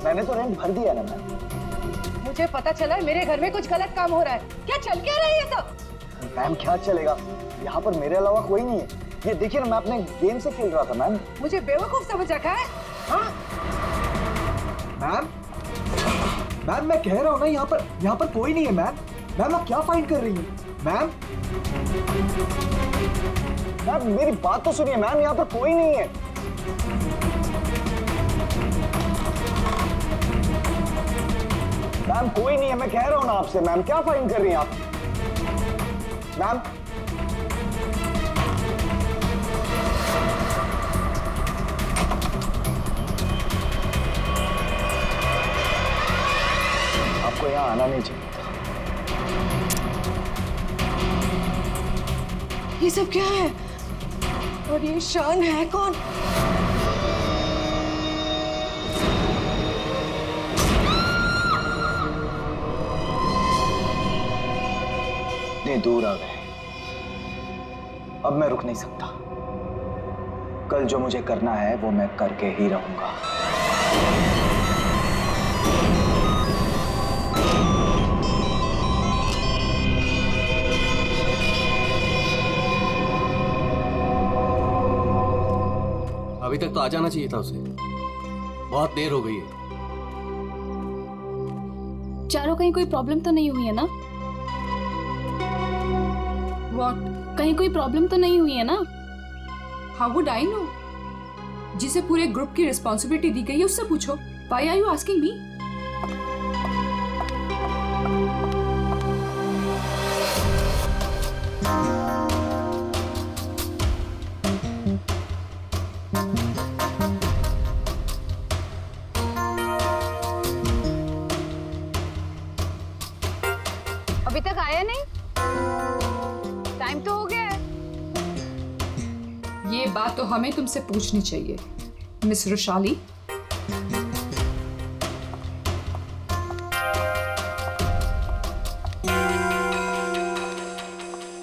मैंने तो रेंट भर दिया ना मैम। मुझे पता चला है मेरे घर में कुछ गलत काम हो रहा है। क्या चल क्या रहा है ये सब? मैम क्या चलेगा, यहाँ पर मेरे अलावा कोई नहीं है। ये देखिए ना, मैं अपने गेम से खेल रहा था मैम। मुझे बेवकूफ समझ रखा है? हाँ? मैम मैम मैं कह रहा हूँ ना, यहाँ पर कोई नहीं है मैम। मैम आप क्या फाइंड कर रही हैं मैम? मैम मेरी बात तो सुनिए मैम, यहाँ पर कोई नहीं है। मैम कोई नहीं है, मैं कह रहा हूँ ना आपसे। मैम क्या फाइंड कर रही हैं आप? मैम आपको यहाँ आना नहीं चाहिए। ये सब क्या है? और ये शान है कौन? इतने दूर आ गए, अब मैं रुक नहीं सकता। कल जो मुझे करना है वो मैं करके ही रहूंगा। अभी तक तो आ जाना चाहिए था उसे, बहुत देर हो गई है। चारों कहीं कोई प्रॉब्लम तो नहीं हुई है ना? What? कहीं कोई प्रॉब्लम तो नहीं हुई है ना? How would I know? जिसे पूरे ग्रुप की रिस्पॉन्सिबिलिटी दी गई है उससे पूछो। Why are you asking me? अभी तक आया नहीं? टाइम तो हो गया है। ये बात तो हमें तुमसे पूछनी चाहिए, मिस रुशाली।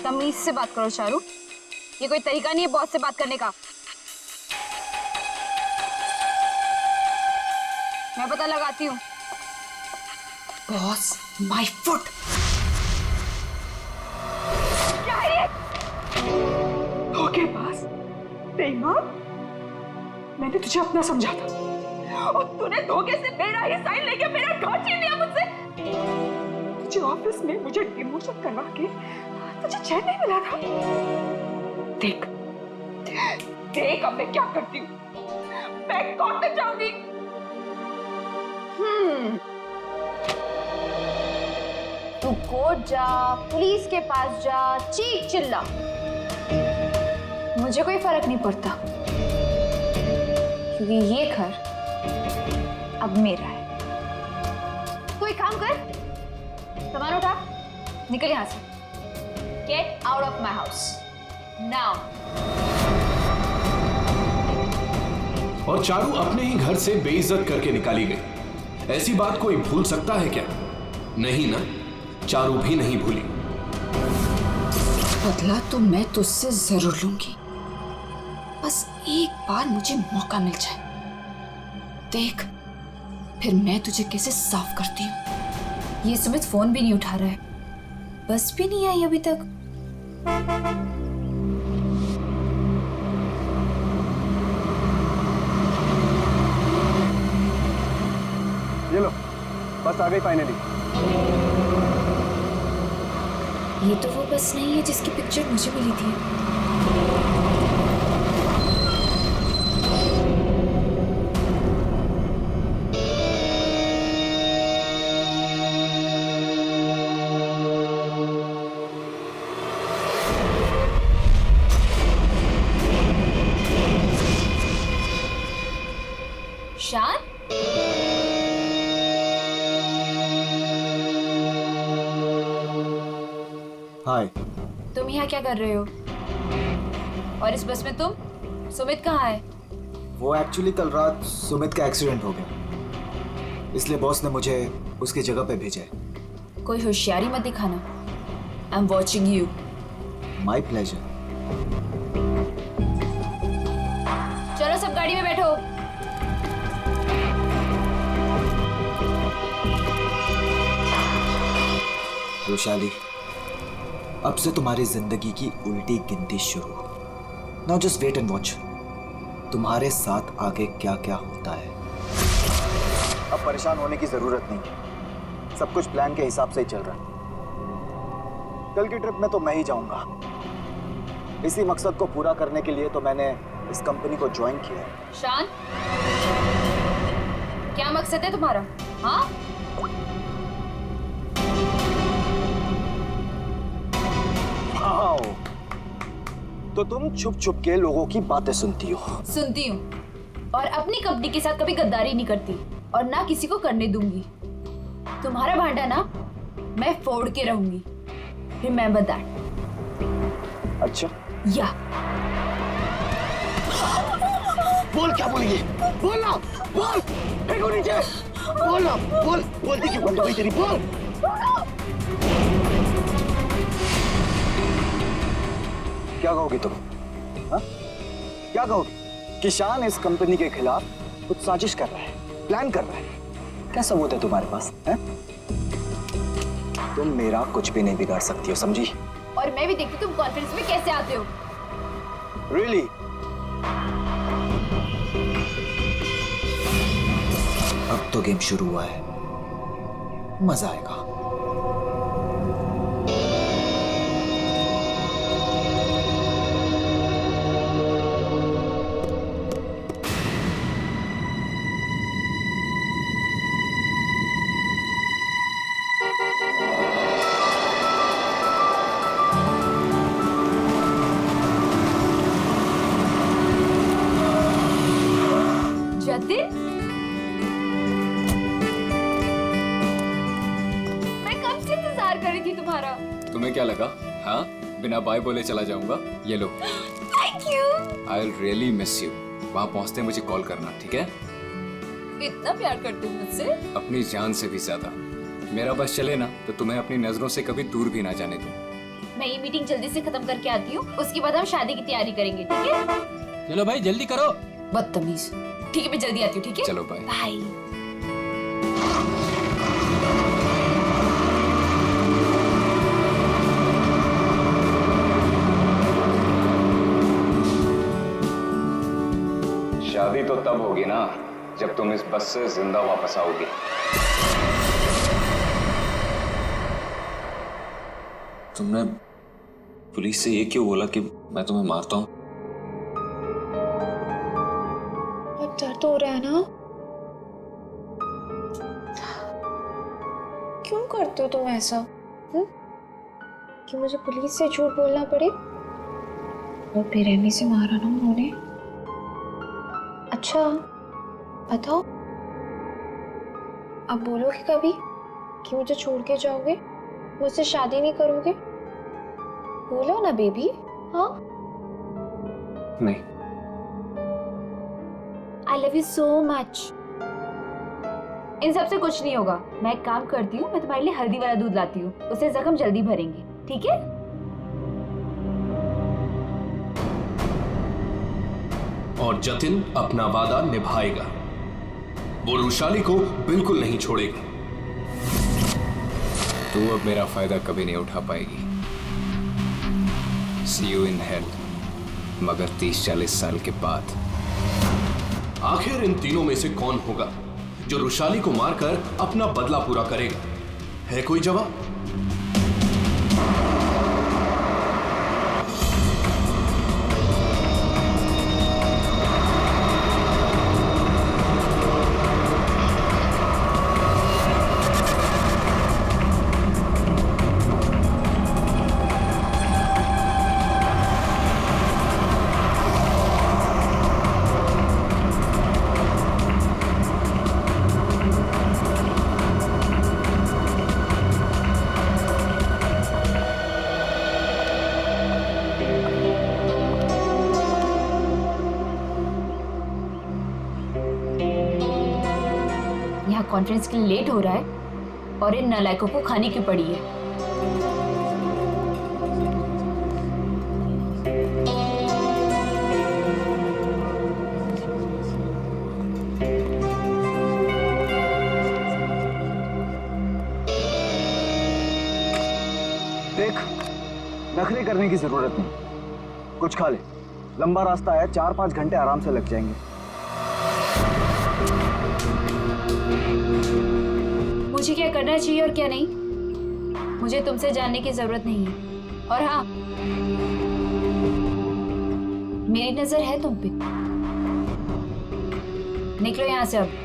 तमीज से बात करो चारू, ये कोई तरीका नहीं है बॉस से बात करने का। मैं पता लगाती हूँ। Boss, my foot. क्या है ये? धोखेबाज, बेईमान। मैंने तुझे अपना समझा था और तूने धोखे से मेरा ही साइन लेके मेरा घर छीन लिया मुझसे। तुझे ऑफिस में मुझे डिमोशन करवा के तुझे चैन नहीं मिला था। देख देख अब मैं क्या करती हूँ। मैं कोर्ट में जाऊंगी। तू कोर्ट जा, पुलिस के पास जा, चीख चिल्ला, मुझे कोई फर्क नहीं पड़ता, क्योंकि ये घर अब मेरा है। कोई काम कर, सामान उठा, निकल यहां से। Get out of my house now. और चारू अपने ही घर से बेइज्जत करके निकाली गई। ऐसी बात कोई भूल सकता है क्या? नहीं ना, चारू भी नहीं भूली। बदला तो मैं तुझसे जरूर लूंगी, बस एक बार मुझे मौका मिल जाए। देख फिर मैं तुझे कैसे साफ करती हूँ। ये सुमित फोन भी नहीं उठा रहा है, बस भी नहीं आई अभी तक। ये लो, बस आ गई फाइनली। ये तो वो बस नहीं है जिसकी पिक्चर मुझे मिली थी। शान, हाय। तुम यहाँ क्या कर रहे हो? और इस बस में तुम? सुमित कहाँ है? वो एक्चुअली कल रात सुमित का एक्सीडेंट हो गया, इसलिए बॉस ने मुझे उसकी जगह पे भेजा है। कोई होशियारी मत दिखाना। I am watching you. My pleasure. चलो सब गाड़ी में बैठो। रोशाली, अब से तुम्हारी जिंदगी की उल्टी गिनती शुरू। Now just wait and watch तुम्हारे साथ आगे क्या क्या होता है। अब परेशान होने की जरूरत नहीं है, सब कुछ प्लान के हिसाब से ही चल रहा है। कल की ट्रिप में तो मैं ही जाऊंगा। इसी मकसद को पूरा करने के लिए तो मैंने इस कंपनी को ज्वाइन किया है। शान, क्या मकसद है तुम्हारा? हाँ, आओ, तो तुम छुप छुप के लोगों की बातें सुनती हो। सुनती हूँ, और अपनी कंपनी के साथ कभी गद्दारी नहीं करती और ना किसी को करने दूंगी। तुम्हारा भांडा ना मैं फोड़ के रहूंगी। Remember that. अच्छा, या बोल क्या बोलेगी? बोल ना, बोल। फेंको नीचे। बोल ना, बोल। बोलती क्यों बंद हो गई तेरी? बोल। क्या कहोगी तुम? हाँ? क्या कहोगी कि शान इस कंपनी के खिलाफ कुछ साजिश कर रहा है, प्लान कर रहा है? क्या सबूत है तुम्हारे पास? है? तुम मेरा कुछ भी नहीं बिगाड़ सकती हो, समझी? और मैं भी देखती तुम कॉन्फ्रेंस में कैसे आते हो। Really? अब तो गेम शुरू हुआ है, मजा आएगा। जतिन, मैं कब से इंतजार कर रही थी तुम्हारा। तुम्हें क्या लगा? हाँ, बिना बाय बोले चला जाऊंगा? ये लो। Thank you. I will really miss you. वहाँ पहुँचते मुझे कॉल करना, ठीक है? इतना प्यार करते हो मुझसे? अपनी जान से भी ज्यादा। मेरा बस चले ना तो तुम्हें अपनी नजरों से कभी दूर भी ना जाने दूं। मैं ये मीटिंग जल्दी से खत्म करके आती हूँ, उसके बाद हम शादी की तैयारी करेंगे, ठीक है? चलो भाई जल्दी करो। बदतमीज। ठीक है, मैं जल्दी आती हूँ, ठीक है? चलो बाय। बाय। शादी तो तब होगी ना जब तुम इस बस से जिंदा वापस आओगी। तुमने पुलिस से ये क्यों बोला कि मैं तुम्हें मारता हूँ? अब दर्द तो हो रहा है ना? क्यों करते हो तुम ऐसा? कि मुझे पुलिस से झूठ बोलना पड़े? और बेरहमी से मारा ना उन्होंने। अच्छा बताओ, अब बोलोगे कभी कि मुझे छोड़ के जाओगे, मुझसे शादी नहीं करोगे? बोलो ना बेबी। हाँ, नहीं। I love you so much. इन सब से कुछ नहीं होगा। मैं एक काम करती हूँ, मैं तुम्हारे लिए हल्दी वाला दूध लाती हूँ, उससे जख्म जल्दी भरेंगे, ठीक है? और जतिन अपना वादा निभाएगा। वो रुशाली को बिल्कुल नहीं छोड़ेगा। तू अब मेरा फायदा कभी नहीं उठा पाएगी। See you in hell, मगर 30-40 साल के बाद। आखिर इन तीनों में से कौन होगा जो रुशाली को मारकर अपना बदला पूरा करेगा? है कोई जवाब? यहाँ कॉन्फ्रेंस के लिए लेट हो रहा है और इन नालायकों को खाने की पड़ी है। देख, नखरे करने की जरूरत नहीं, कुछ खा ले। लंबा रास्ता है, 4-5 घंटे आराम से लग जाएंगे। मुझे क्या करना चाहिए और क्या नहीं, मुझे तुमसे जानने की जरूरत नहीं है। और हाँ, मेरी नजर है तुम पे। निकलो यहां से अब।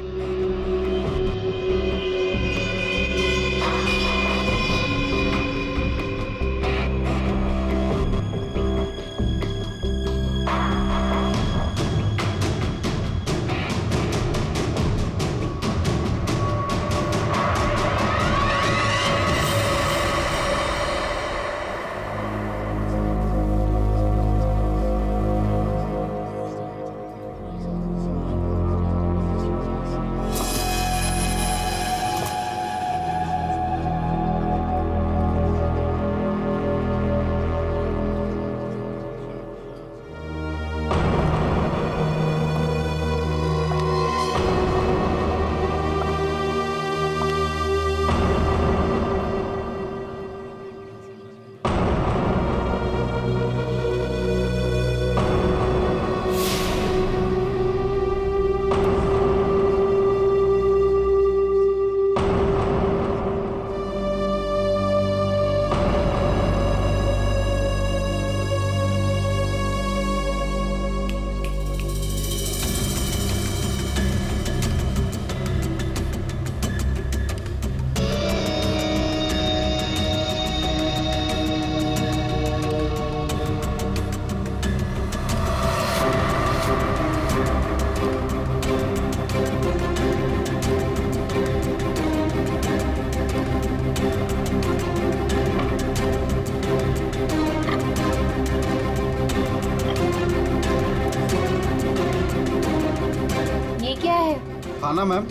खाना मैम।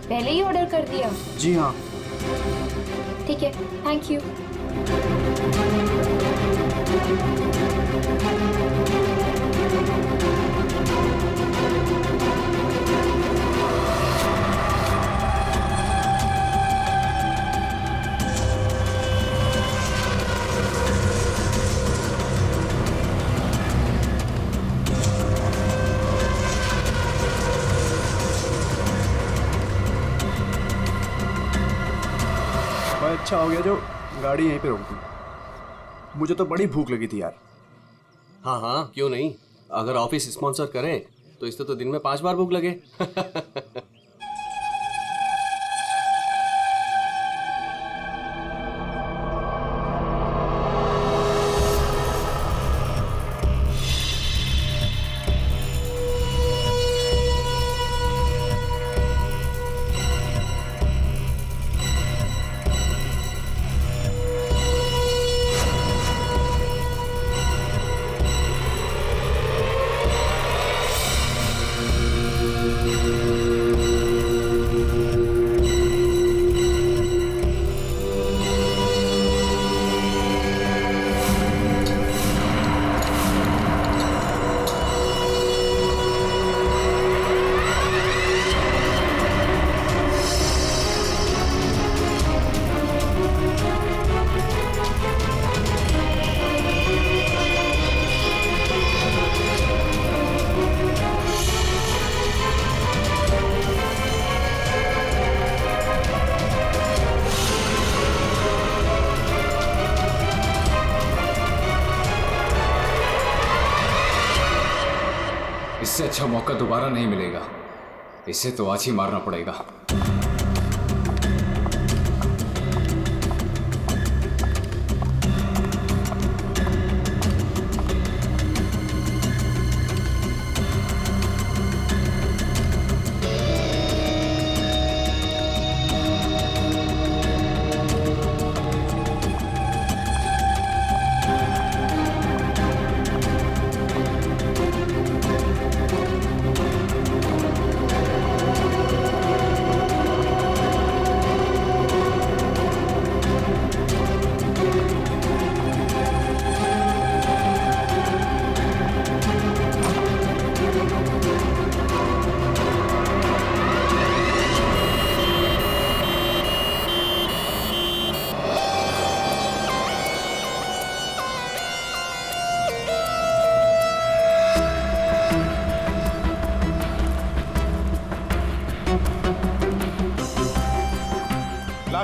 पहले ही ऑर्डर कर दिया? जी हाँ। ठीक है, थैंक यू। अच्छा हो गया जो गाड़ी यहीं पे रोक दी, मुझे तो बड़ी भूख लगी थी यार। हाँ हाँ, क्यों नहीं। अगर ऑफिस स्पॉन्सर करे तो इससे तो दिन में 5 बार भूख लगे। इससे अच्छा मौका दोबारा नहीं मिलेगा, इसे तो आज ही मारना पड़ेगा।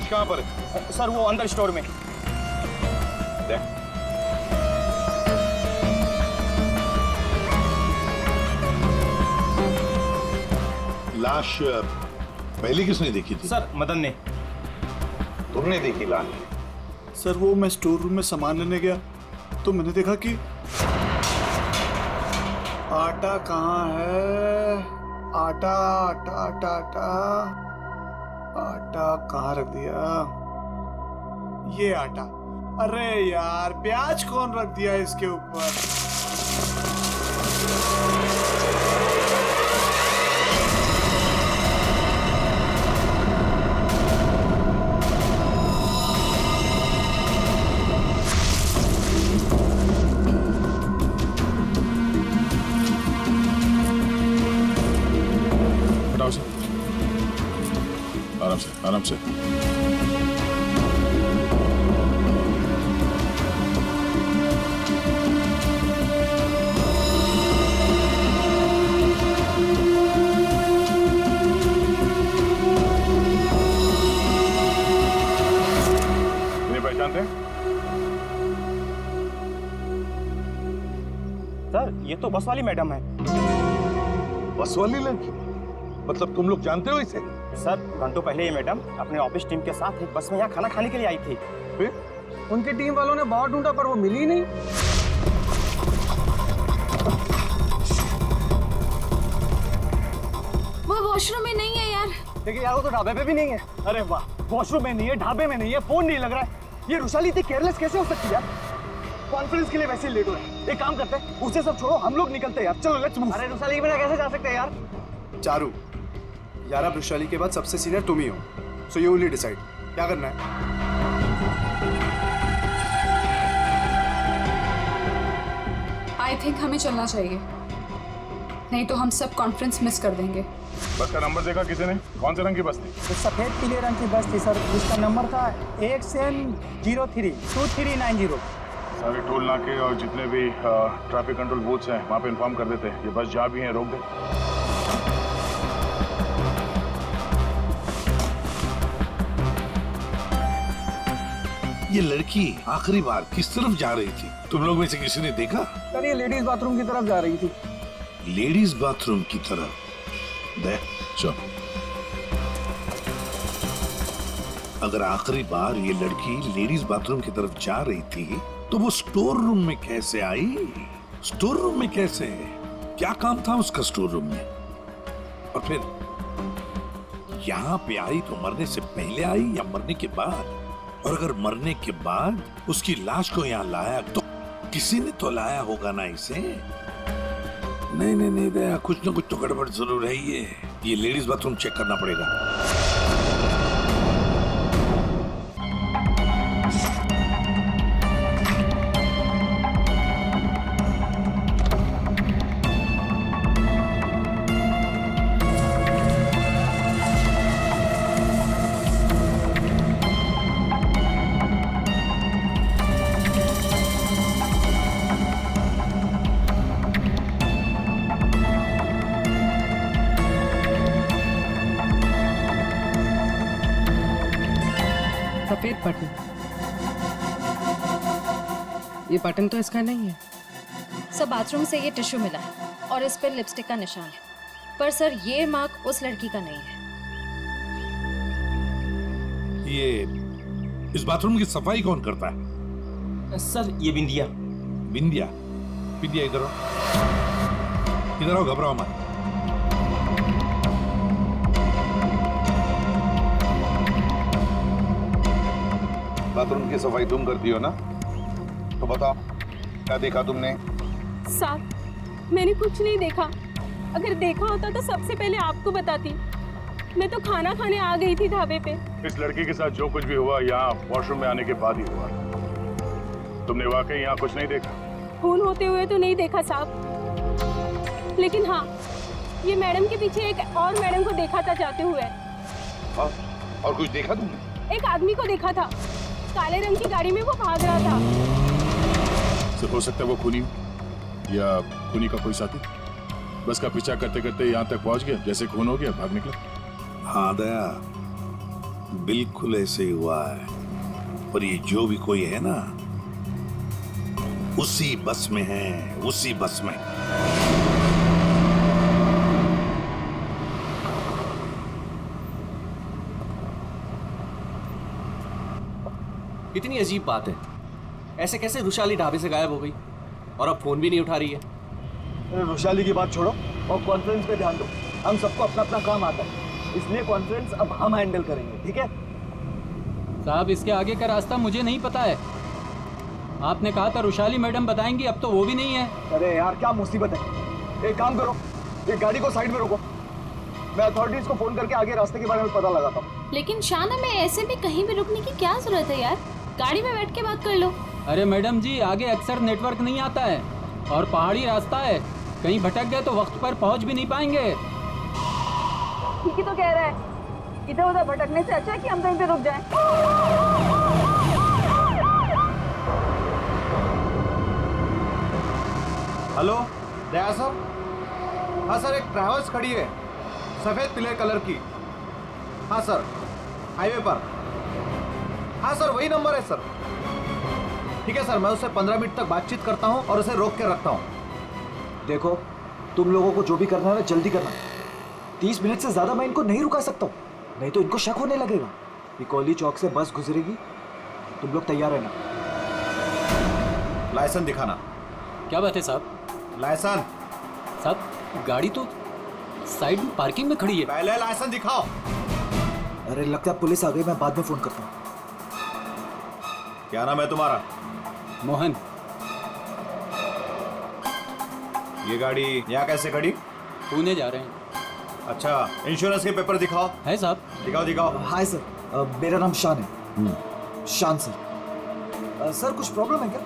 लाश कहाँ पर है? सर वो अंदर स्टोर में। लाश पहले किसने देखी थी? सर मदन ने। तुमने देखी लाश? सर वो मैं स्टोर रूम में सामान लेने गया तो मैंने देखा कि आटा कहाँ है? आटा आटा आटा आटा आटा कहाँ रख दिया? ये आटा। अरे यार प्याज कौन रख दिया इसके ऊपर? आराम से, आराम से। इन्हें पहचानते हैं? सर ये तो बस वाली मैडम है। बस वाली लड़की? मतलब तुम लोग जानते हो इसे? सर घंटों पहले ये मैडम अपने ऑफिस टीम के साथ एक बस में यहाँ खाना खाने के लिए आई थी। फिर? उनकी टीम वालों ने बहुत ढूंढा पर वो मिली नहीं। वो वॉशरूम में नहीं है यार। देखिए यार वो तो ढाबे पे भी नहीं है। अरे वाह, वॉशरूम में नहीं है, ढाबे में नहीं है, फोन नहीं लग रहा है। ये रुशाली इतनी केयरलेस कैसे हो सकती है यार? कॉन्फ्रेंस के लिए वैसे ही लेट हो रहा है। एक काम करते हैं, उसे सब छोड़ो, हम लोग निकलते हैं यार। चलो लेट्स मूव। अरे रुशाली के बिना कैसे जा सकते हैं यार? चारू यार, अब वैशाली के बाद सबसे सीनियर तुम ही हो, सो यू विल डिसाइड क्या करना है। आई थिंक हमें चलना चाहिए, नहीं तो हम सब कॉन्फ्रेंस मिस कर देंगे। बस का नंबर देखा किसी ने? कौन से रंग की बस थी? तो सफेद पीले रंग की बस थी सर, जिसका नंबर था XN03 2390। सारे टोल नाके और जितने भी ट्रैफिक कंट्रोल बूथ्स हैं वहाँ पे इन्फॉर्म कर देते हैं, ये बस जा भी हैं, रोक दे। ये लड़की आखिरी बार किस तरफ जा रही थी? तुम लोग में से किसी ने देखा? सर ये लेडीज बाथरूम की तरफ जा रही थी। लेडीज बाथरूम की तरफ? दे चल। अगर आखिरी बार ये लड़की लेडीज बाथरूम की तरफ जा रही थी तो वो स्टोर रूम में कैसे आई? स्टोर रूम में कैसे? क्या काम था उसका स्टोर रूम में? और फिर यहाँ पे आई तो मरने से पहले आई या मरने के बाद? और अगर मरने के बाद उसकी लाश को यहाँ लाया तो किसी ने तो लाया होगा ना इसे? नहीं नहीं नहीं दया, कुछ ना कुछ तो गड़बड़ जरूर है। ये लेडीज बाथरूम चेक करना पड़ेगा। सफेद बटन, ये बटन तो इसका नहीं है। सर बाथरूम से ये टिश्यू मिला है और इस पर लिपस्टिक का निशान है, पर सर ये मार्क उस लड़की का नहीं है। ये इस बाथरूम की सफाई कौन करता है? सर ये बिंदिया। बिंदिया? बिंदिया इधर आओ, इधर आओ, घबराओ मत। बाथरूम की सफाई तुम करती हो ना? तो बताओ क्या देखा तुमने? साहब मैंने कुछ नहीं देखा, अगर देखा होता तो सबसे पहले आपको बताती। मैं तो खाना खाने आ गई थी ढाबे पे। इस लड़की के साथ जो कुछ भी हुआ यहाँ वॉशरूम में आने के बाद ही हुआ। तुमने वाकई यहाँ कुछ नहीं देखा? खून होते हुए तो नहीं देखा साहब, लेकिन हाँ ये मैडम के पीछे एक और मैडम को देखा था जाते हुए। और कुछ देखा तुमने? एक आदमी को देखा था, काले रंग की गाड़ी में वो भाग रहा था। सिर्फ हो सकता है वो खूनी या खूनी का कोई साथी बस का पीछा करते करते यहाँ तक पहुँच गया, जैसे खून हो गया भाग निकला। हाँ दया, बिल्कुल ऐसे ही हुआ है। और ये जो भी कोई है ना, उसी बस में है, उसी बस में। कितनी अजीब बात है, ऐसे कैसे रुशाली ढाबे से गायब हो गई और अब फोन भी नहीं उठा रही है। अरे रुशाली की बात छोड़ो और कॉन्फ्रेंस पे ध्यान दो। हम सबको अपना अपना काम आता है, इसलिए कॉन्फ्रेंस अब हम हैंडल करेंगे, ठीक है? साहब इसके आगे का रास्ता मुझे नहीं पता है। आपने कहा था रुशाली मैडम बताएंगी, अब तो वो भी नहीं है। अरे यार क्या मुसीबत है। एक काम करो, एक गाड़ी को साइड में रोको, मैं अथॉरिटीज को फोन करके आगे रास्ते के बारे में पता लगाता हूँ। लेकिन शाना में ऐसे भी कहीं भी रुकने की क्या जरूरत है यार, गाड़ी में बैठ के बात कर लो। अरे मैडम जी, आगे अक्सर नेटवर्क नहीं आता है और पहाड़ी रास्ता है, कहीं भटक गए तो वक्त पर पहुंच भी नहीं पाएंगे। ठीक ही तो कह रहा है, इधर उधर भटकने से अच्छा है कि हम कहीं पे रुक जाएं। हेलो दया सर। हाँ सर, एक ट्रैवल्स खड़ी है सफेद पीले कलर की। हाँ सर, हाईवे पर। हाँ सर, वही नंबर है सर। ठीक है सर, मैं उससे 15 मिनट तक बातचीत करता हूँ और उसे रोक के रखता हूँ। देखो, तुम लोगों को जो भी करना है ना जल्दी करना। 30 मिनट से ज्यादा मैं इनको नहीं रुका सकता हूँ, नहीं तो इनको शक होने लगेगा। पिकोली चौक से बस गुजरेगी, तुम लोग तैयार रहना। लाइसेंस दिखाना। क्या बात है साहब? लाइसेंस साहब गाड़ी तो साइड में पार्किंग में खड़ी है। पहले लाइसेंस दिखाओ। अरे लगता है पुलिस आ गई, मैं बाद में फोन करता हूँ। क्या नाम है तुम्हारा? मोहन। ये गाड़ी यहाँ कैसे खड़ी? पुणे जा रहे हैं। अच्छा, इंश्योरेंस के पेपर दिखाओ। है साहब? दिखाओ दिखाओ। हाय सर, मेरा नाम शान है। शान सर। सर कुछ प्रॉब्लम है क्या?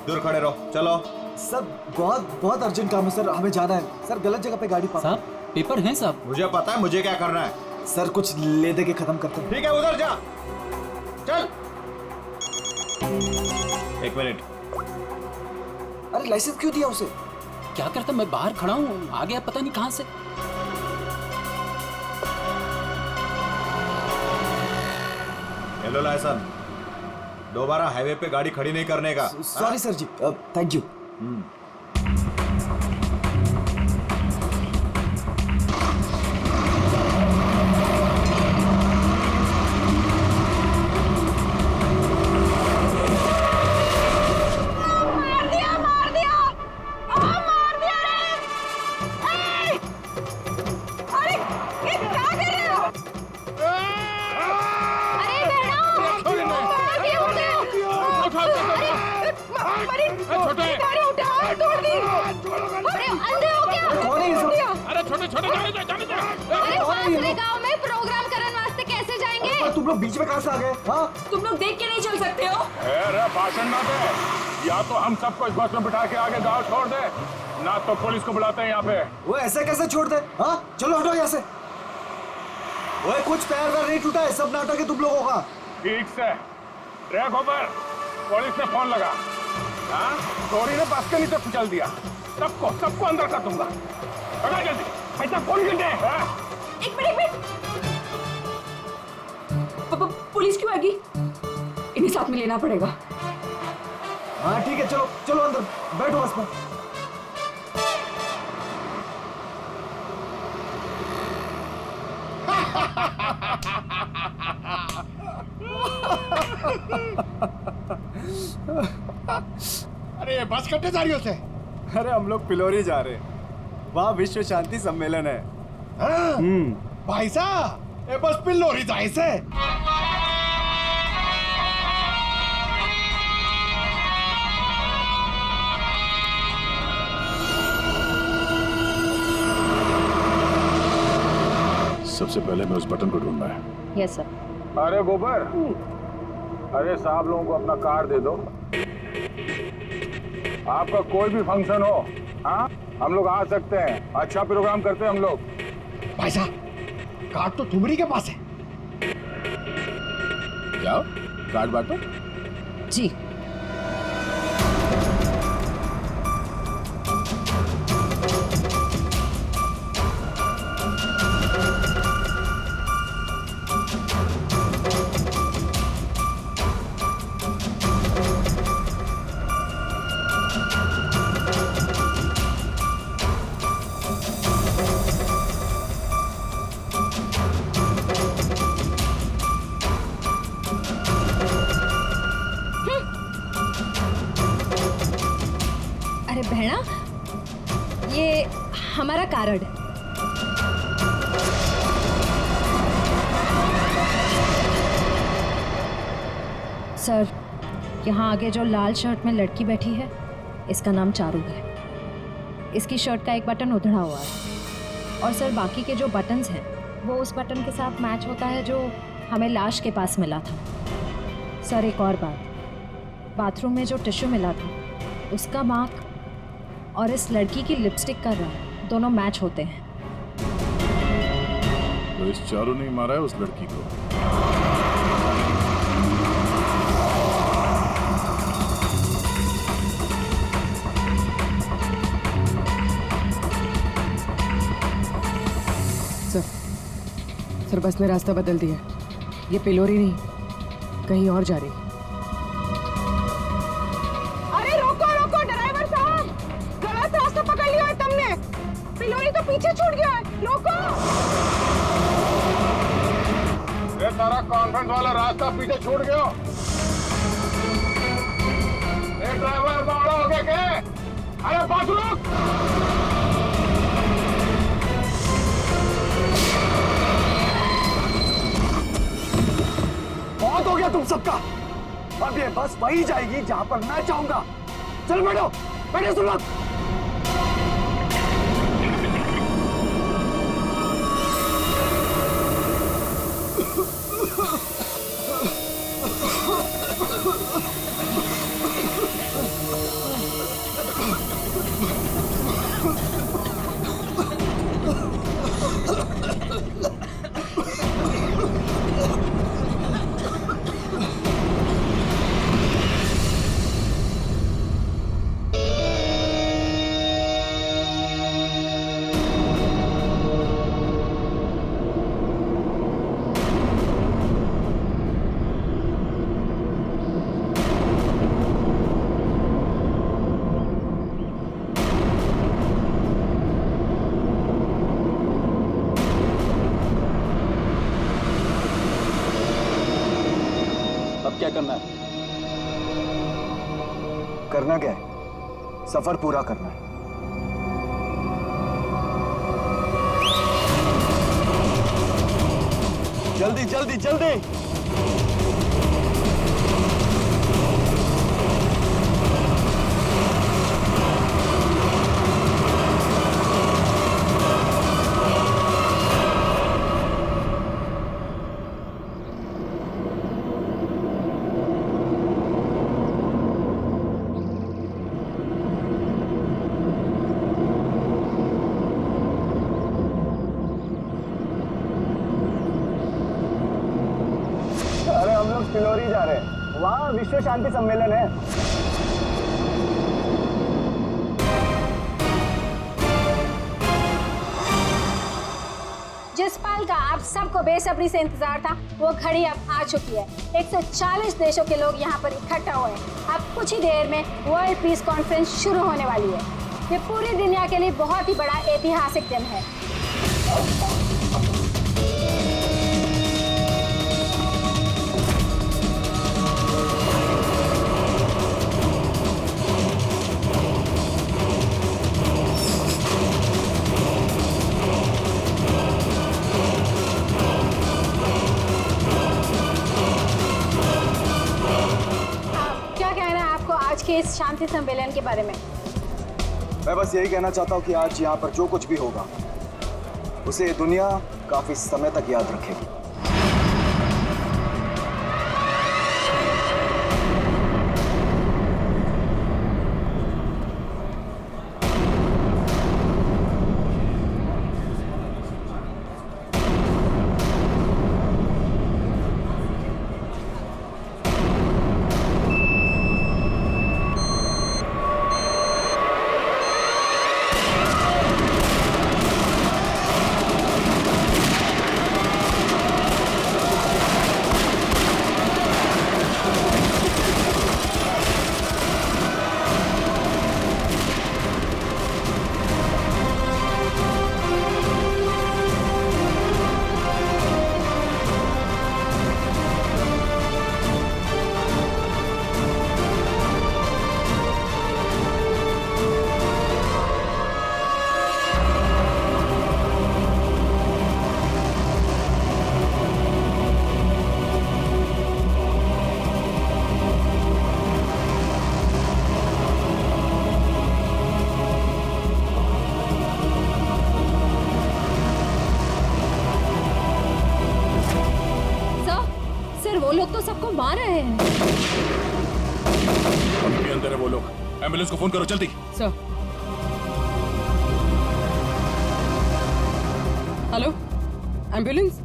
दूर खड़े रहो, चलो। सर बहुत बहुत अर्जेंट काम है सर, हमें जाना है। सर गलत जगह पे गाड़ी पार्क। साहब पेपर हैं साहब? मुझे पता है मुझे क्या करना है। सर कुछ ले दे के खत्म करते हैं। ठीक है, उधर जा, चल। 1 मिनट। अरे लाइसेंस क्यों दिया उसे? क्या करता, मैं बाहर खड़ा हूँ, आ गया पता नहीं कहाँ से। हेलो लाइसेंस, दोबारा हाईवे पे गाड़ी खड़ी नहीं करने का। Sorry sir ji, thank you. तुम लोग बीच में कहां से आ गए? हाँ? तुम लोग देख के नहीं चल सकते हो? भाषण ना दे, या तो हम सबको इस बस में बिठा के आगे गाँव छोड़ दे, ना तो पुलिस को बुलाते हैं यहाँ पे। वो ऐसे कैसे छोड़ दे? हाँ चलो हटो यहाँ से। वो कुछ पैर वैर नहीं टूटा है, सब नाटक है तुम लोगों का। ठीक से ट्रैक ऊपर, पुलिस ने फोन लगा। हाँ, चोरी ने बस के नीचे कुचल दिया, सबको अंदर कर दूंगा। जल्दी, ऐसा कौन गिरते हैं? एक मिनट। पुलिस क्यों आएगी? इन्हें साथ में लेना पड़ेगा। हाँ ठीक है, चलो चलो अंदर बैठो बस में। अरे बस कट्टे जा रही हो से? अरे हम लोग पिलोरी जा रहे हैं, वहाँ विश्व शांति सम्मेलन है। भाई साहब, ये बस पिलोरी जाए से। सबसे पहले मैं उस बटन को ढूंढना है। Yes sir. अरे गोबर, अरे साहब लोगों को अपना कार्ड दे दो। आपका कोई भी फंक्शन हो, हाँ हम लोग आ सकते हैं, अच्छा प्रोग्राम करते हैं हम लोग। भाई साहब, कार्ड तो तुम्हारी के पास है। जाओ कार्ड बांटो। जी। बहना, ये हमारा कार्ड। सर, यहाँ आगे जो लाल शर्ट में लड़की बैठी है, इसका नाम चारू है। इसकी शर्ट का एक बटन उधड़ा हुआ है और सर बाकी के जो बटन्स हैं वो उस बटन के साथ मैच होता है जो हमें लाश के पास मिला था। सर एक और बात, बाथरूम में जो टिश्यू मिला था उसका मार्क और इस लड़की की लिपस्टिक का रंग दोनों मैच होते हैं। तो इस चारू ने मारा है उस लड़की को। सर बस ने रास्ता बदल दिया। ये पिलोरी नहीं, कहीं और जा रही। अरे रोको रोको ड्राइवर साहब, गलत रास्ता पकड़ लिया है तुमने। पिलोरी तो पीछे छूट गया है, रोको। ये सारा कॉन्वेंट वाला रास्ता पीछे छूट गया। ये ड्राइवर बावड़ा हो गया क्या? अरे पास रुक। बहुत हो गया तुम सबका। अब ये बस वही जाएगी जहां पर मैं चाहूंगा। चल बैठो, बैठो तुम लोग। क्या करना है? करना क्या है? सफर पूरा करना है। जल्दी जल्दी जल्दी। पिलोरी जा रहे हैं, वहाँ विश्व शांति सम्मेलन है। जिस पल का आप सबको बेसब्री से इंतजार था वो घड़ी अब आ चुकी है। 140 देशों के लोग यहाँ पर इकट्ठा हुए हैं। अब कुछ ही देर में वर्ल्ड पीस कॉन्फ्रेंस शुरू होने वाली है। ये पूरी दुनिया के लिए बहुत ही बड़ा ऐतिहासिक दिन है। के इस शांति सम्मेलन के बारे में मैं बस यही कहना चाहता हूँ कि आज यहाँ पर जो कुछ भी होगा उसे दुनिया काफी समय तक याद रखेगी। आ रहे हैं। अभी भी अंदर है वो लोग। एम्बुलेंस को फोन करो जल्दी। सर। Hello, ambulance.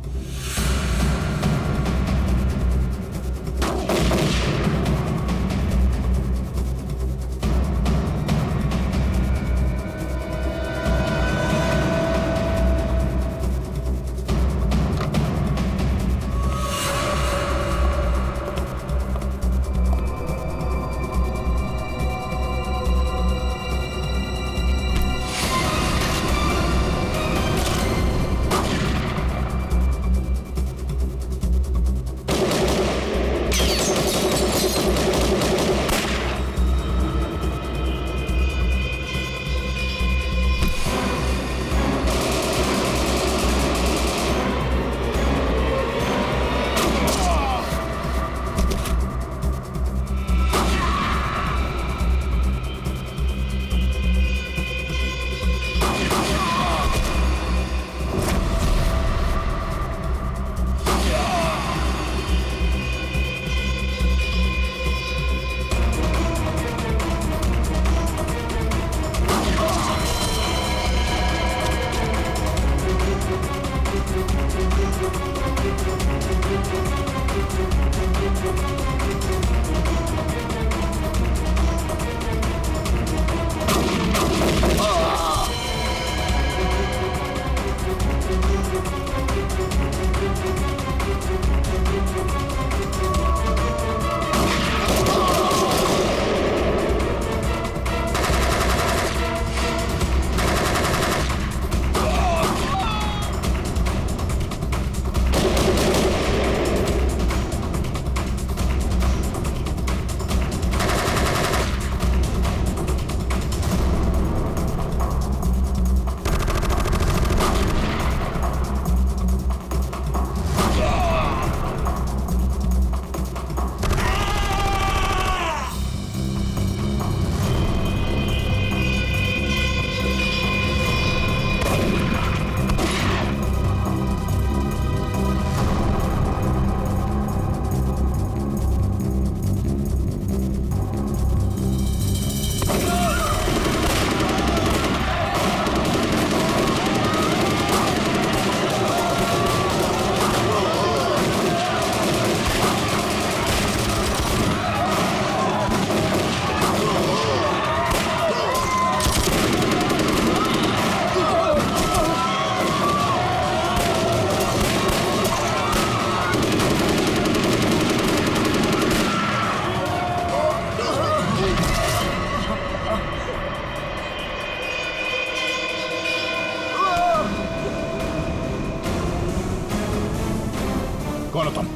कौन हो तुम?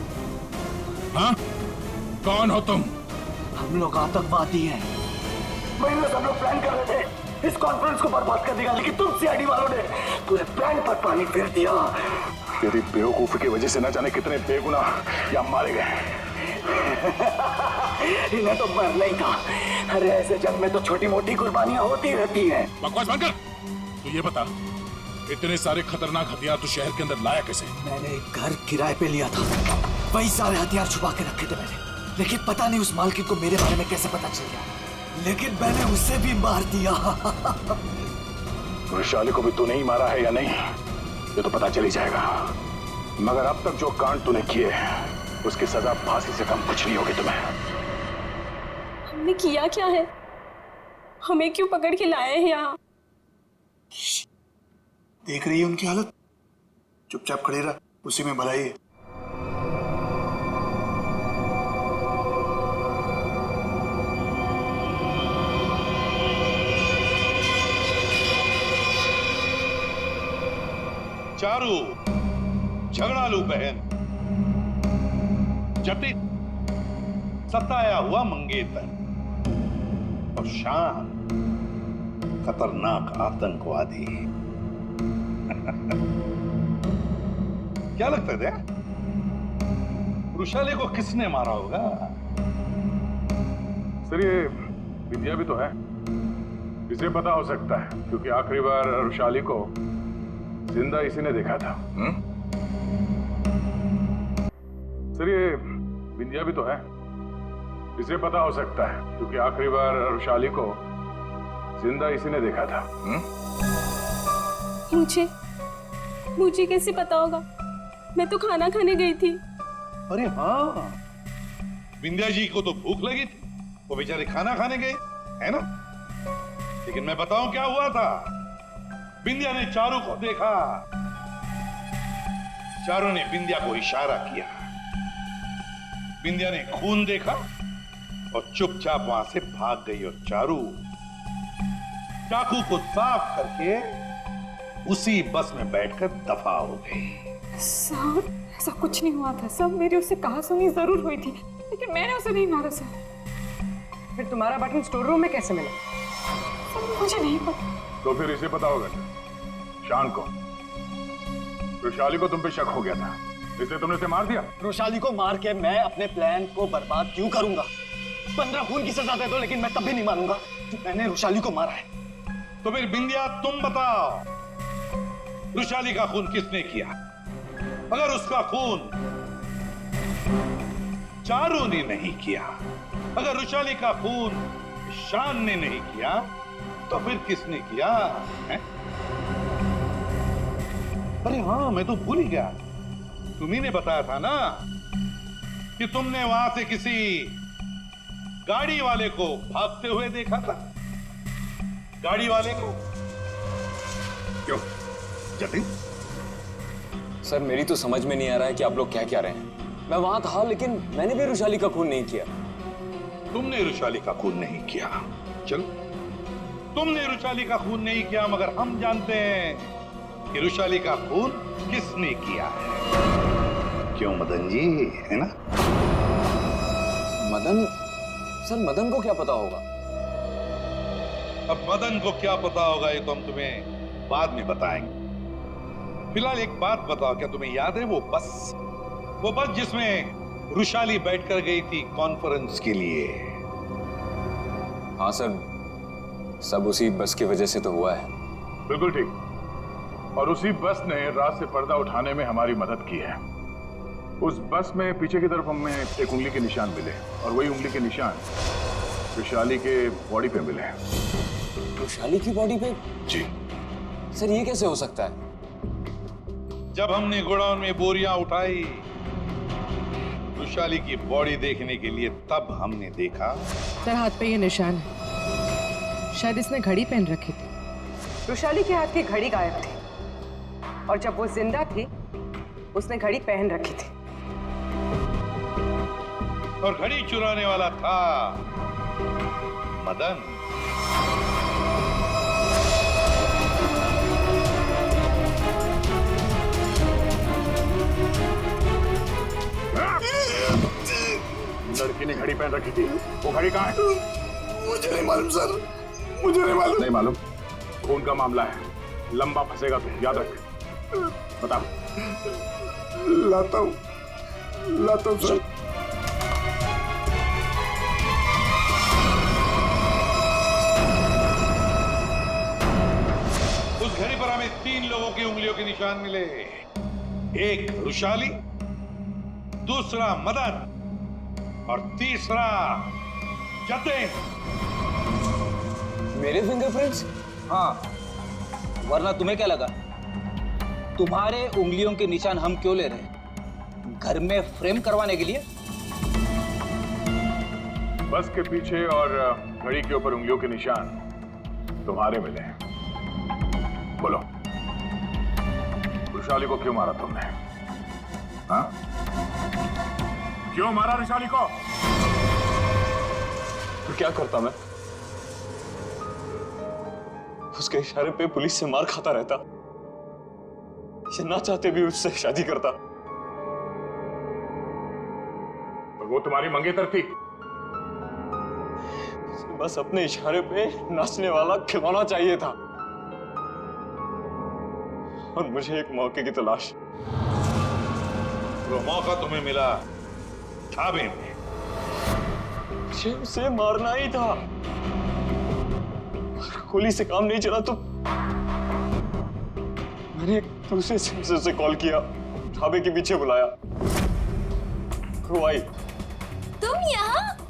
हाँ? कौन हो तुम? हम लोग आतंकवादी हैं। महीनों से हम लोग प्लान कर रहे थे इस कॉन्फ्रेंस को बर्बाद कर देगा, लेकिन तुम सीआईडी वालों ने पूरे प्लान पर पानी फेर दिया। तेरी बेवकूफी की वजह से न जाने कितने बेगुनाह यहाँ मारे गए। इन्हें तो मरना ही था। अरे ऐसे जंग में तो छोटी मोटी कुर्बानियां होती रहती हैं। बकवास बंद कर। तू ये बता, इतने सारे खतरनाक हथियार तो शहर के अंदर लाया कैसे? मैंने एक घर किराए पे लिया था, वही सारे हथियार छुपा के रखे थे मैंने। लेकिन पता नहीं उस मालकिन को मेरे बारे में कैसे पता चल गया, लेकिन मैंने उसे भी मार दिया। वैशाली को भी तूने ही मारा है या नहीं, ये तो पता चल ही जाएगा। मगर अब तक जो कांड तूने किए उसकी सजा फांसी से कम कुछ नहीं होगी तुम्हें। हमने किया क्या है? हमें क्यों पकड़ के लाए हैं यहाँ? देख रही है उनकी हालत, चुपचाप खड़े रहा, उसी में भलाई है। चारू, झगड़ालू बहन, जटिल सताया हुआ मंगेतर और शान खतरनाक आतंकवादी। क्या लगता है वृषाली को किसने मारा होगा? सर ये विद्या भी तो है, इसे पता हो सकता है क्योंकि आखिरी बार वृषाली को जिंदा इसी ने देखा था। सर ये बिंदिया भी तो है, इसे पता हो सकता है क्योंकि आखिरी बार रुशाली को जिंदा इसी ने देखा था। मुझे कैसे पता होगा? मैं तो खाना खाने गई थी। अरे हाँ, बिंदिया जी को तो भूख लगी थी, वो बेचारे खाना खाने गए, है ना? लेकिन मैं बताऊं क्या हुआ था। बिंदिया ने चारू को देखा, चारू ने बिंदिया को इशारा किया, बिंदिया ने खून देखा और चुपचाप वहां से भाग गई और चारू चाकू को साफ करके उसी बस में बैठकर दफा हो गई। सर, ऐसा कुछ नहीं हुआ था सर, मेरी उससे कहासुनी जरूर हुई थी, लेकिन मैंने उसे नहीं मारा सर। फिर तुम्हारा बटन स्टोर रूम में कैसे मिला? सर, मुझे नहीं पता। तो फिर इसे पता होगा शान को, रुशाली को तुम पे शक हो गया था, इसलिए तुमने उसे मार दिया। रुशाली को मार के मैं अपने प्लान को बर्बाद क्यों करूंगा? 15 खून की सजा दे दो, लेकिन मैं तब भी नहीं मानूंगा कि मैंने रुशाली को मारा है। तो फिर बिंदिया तुम बताओ, रुशाली का खून किसने किया? अगर उसका खून चारू ने नहीं किया, अगर रुशाली का खून शान ने नहीं किया, तो फिर किसने किया है? अरे हाँ, मैं तो भूल ही गया, तुम्ही ने बताया था ना कि तुमने वहां से किसी गाड़ी वाले को भागते हुए देखा था। गाड़ी वाले को क्यों जतिन? सर मेरी तो समझ में नहीं आ रहा है कि आप लोग क्या कह रहे हैं। मैं वहां था लेकिन मैंने भी रुशाली का खून नहीं किया। तुमने रुशाली का खून नहीं किया, चलो तुमने रुशाली का खून नहीं किया, मगर हम जानते हैं कि रुशाली का खून किसने किया है। क्यों मदन जी, है ना? मदन? सर मदन को क्या पता होगा? अब मदन को क्या पता होगा ये तो हम तुम्हें बाद में बताएंगे। फिलहाल एक बात बताओ, क्या तुम्हें याद है वो बस जिसमें रुशाली बैठकर गई थी कॉन्फ्रेंस के लिए? हाँ सर, सब उसी बस की वजह से तो हुआ है। बिल्कुल ठीक, और उसी बस ने रात से पर्दा उठाने में हमारी मदद की है। उस बस में पीछे की तरफ हमें एक उंगली के निशान मिले, और वही उंगली के निशान रुशाली के बॉडी पे मिले। रुशाली की बॉडी पे? जी सर, ये कैसे हो सकता है? जब हमने गोडाउन में बोरियां उठाई रुशाली की बॉडी देखने के लिए, तब हमने देखा सर हाथ पे ये निशान है, शायद इसने घड़ी पहन रखी थी। रुशाली के हाथ की घड़ी गायब थी, और जब वो जिंदा थी उसने घड़ी पहन रखी थी। और घड़ी चुराने वाला था मदन। लड़की ने घड़ी पहन रखी थी, वो घड़ी कहाँ है? मुझे नहीं मालूम सर, मुझे नहीं मालूम। नहीं मालूम? खून का मामला है, लंबा फंसेगा तो याद रख। बता। लाता हूँ सर। उस घड़ी पर हमें 3 लोगों की उंगलियों के निशान मिले, एक रुशाली, दूसरा मदन और तीसरा जतिन। मेरे फिंगरप्रिंट्स? हाँ, वरना तुम्हें क्या लगा तुम्हारे उंगलियों के निशान हम क्यों ले रहे हैं? घर में फ्रेम करवाने के लिए? बस के पीछे और घड़ी के ऊपर उंगलियों के निशान तुम्हारे मिले हैं। बोलो, रुशाली को क्यों मारा तुमने? हाँ? क्यों मारा रुशाली को? तो क्या करता मैं? उसके इशारे पे पुलिस से मार खाता रहता, या ना चाहते भी उससे शादी करता। और वो तुम्हारी मंगेतर थी? बस अपने इशारे पे नाचने वाला खिलौना चाहिए था, और मुझे एक मौके की तलाश। वो मौका तुम्हें मिला ढाबे में। मुझे उसे मारना ही था। गोली से काम नहीं चला तो मैंने एक दूसरे से कॉल किया, ढाबे के पीछे बुलाया। वो आई,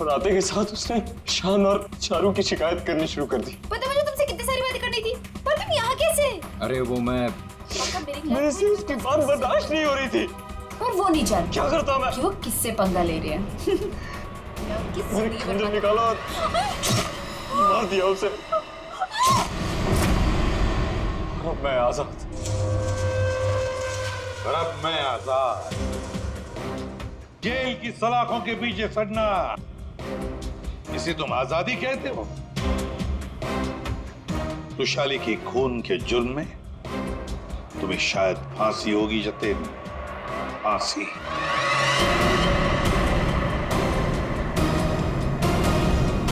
और आते के साथ उसने शान और चारू की शिकायत करनी शुरू कर दी। पता मुझे तुमसे कितनी सारी बातें करनी थी, पर तुम यहाँ कैसे? अरे वो मेरे से उसकी बात बर्दाश्त नहीं हो रही थी। और वो नहीं जान क्या करता मैं? क्यों किससे पंगा ले रहे हैं? मैंने खंजर निकाला और मार दिया उसे। अब मैं आजाद। और अब मैं आजाद। जेल की सलाखों के पीछे सड़ना, इसे तुम आजादी कहते हो? रुशाली के खून के जुर्म में तुम्हें शायद फांसी होगी जतिन, फांसी।